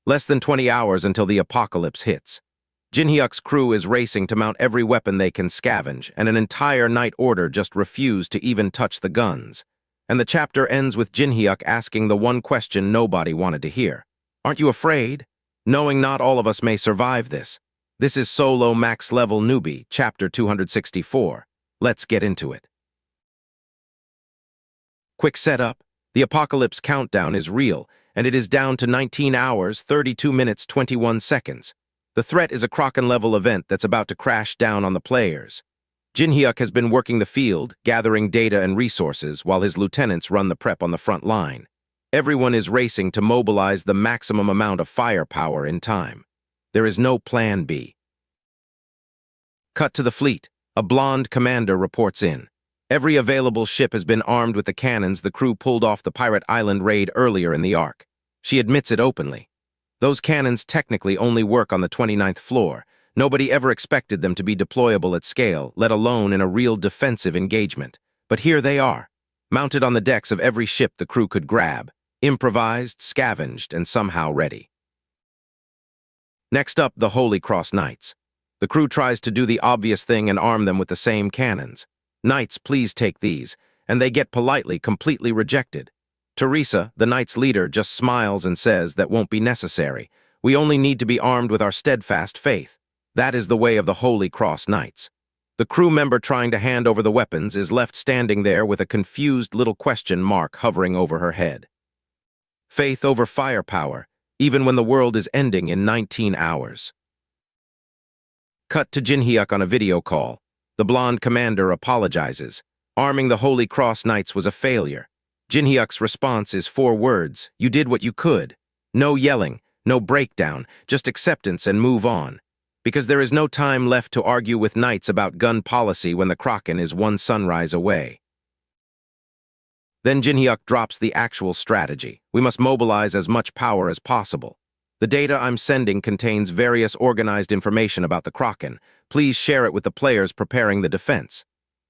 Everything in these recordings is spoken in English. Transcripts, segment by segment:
Less than 20 hours until the apocalypse hits. Jinhyuk's crew is racing to mount every weapon they can scavenge, and an entire night order just refused to even touch the guns. And the chapter ends with Jinhyuk asking the one question nobody wanted to hear. Aren't you afraid? Knowing not all of us may survive this. This is Solo Max-Level Newbie Chapter 264. Let's get into it. Quick setup. The apocalypse countdown is real, and it is down to 19 hours, 32 minutes, 21 seconds. The threat is a Kraken-level event that's about to crash down on the players. Jinhyuk has been working the field, gathering data and resources, while his lieutenants run the prep on the front line. Everyone is racing to mobilize the maximum amount of firepower in time. There is no plan B. Cut to the fleet. A blonde commander reports in. Every available ship has been armed with the cannons the crew pulled off the pirate island raid earlier in the arc. She admits it openly. Those cannons technically only work on the 29th floor. Nobody ever expected them to be deployable at scale, let alone in a real defensive engagement. But here they are, mounted on the decks of every ship the crew could grab, improvised, scavenged, and somehow ready. Next up, the Holy Cross Knights. The crew tries to do the obvious thing and arm them with the same cannons. Knights, please take these, and they get politely, completely rejected. Teresa, the Knights' leader, just smiles and says that won't be necessary. We only need to be armed with our steadfast faith. That is the way of the Holy Cross Knights. The crew member trying to hand over the weapons is left standing there with a confused little question mark hovering over her head. Faith over firepower, even when the world is ending in 19 hours. Cut to Jinhyuk on a video call. The blonde commander apologizes. Arming the Holy Cross Knights was a failure. Jinhyuk's response is 4 words. You did what you could. No yelling, no breakdown, just acceptance and move on. Because there is no time left to argue with Knights about gun policy when the Kraken is one sunrise away. Then Jinhyuk drops the actual strategy. We must mobilize as much power as possible. The data I'm sending contains various organized information about the Kraken. Please share it with the players preparing the defense.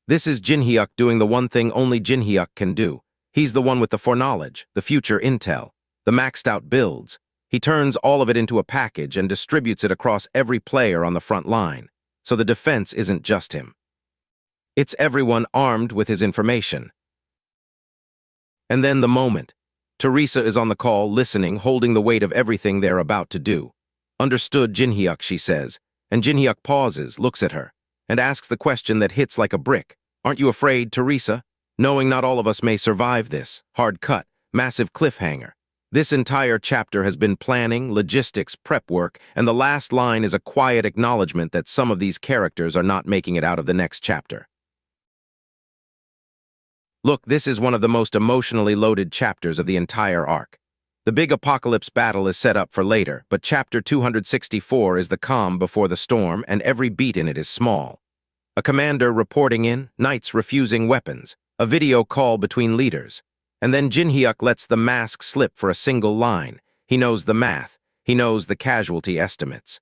This is Jinhyuk doing the one thing only Jinhyuk can do. He's the one with the foreknowledge, the future intel, the maxed-out builds. He turns all of it into a package and distributes it across every player on the front line. So the defense isn't just him. It's everyone armed with his information. And then the moment. Teresa is on the call, listening, holding the weight of everything they're about to do. Understood, Jinhyuk, she says, and Jinhyuk pauses, looks at her, and asks the question that hits like a brick. Aren't you afraid, Teresa? Knowing not all of us may survive this. Hard cut, massive cliffhanger. This entire chapter has been planning, logistics, prep work, and the last line is a quiet acknowledgement that some of these characters are not making it out of the next chapter. Look, this is one of the most emotionally loaded chapters of the entire arc. The big apocalypse battle is set up for later, but chapter 264 is the calm before the storm, and every beat in it is small. A commander reporting in, Knights refusing weapons, a video call between leaders, and then Jinhyuk lets the mask slip for a single line. He knows the math, he knows the casualty estimates.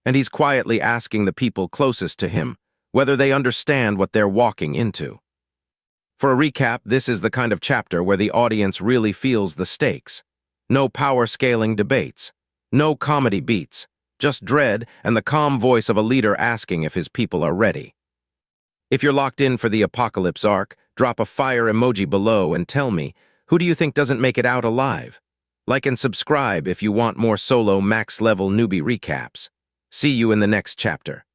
And he's quietly asking the people closest to him whether they understand what they're walking into. For a recap, this is the kind of chapter where the audience really feels the stakes. No power-scaling debates. No comedy beats. Just dread and the calm voice of a leader asking if his people are ready. If you're locked in for the apocalypse arc, drop a fire emoji below and tell me, who do you think doesn't make it out alive? Like and subscribe if you want more solo Max-Level Newbie recaps. See you in the next chapter.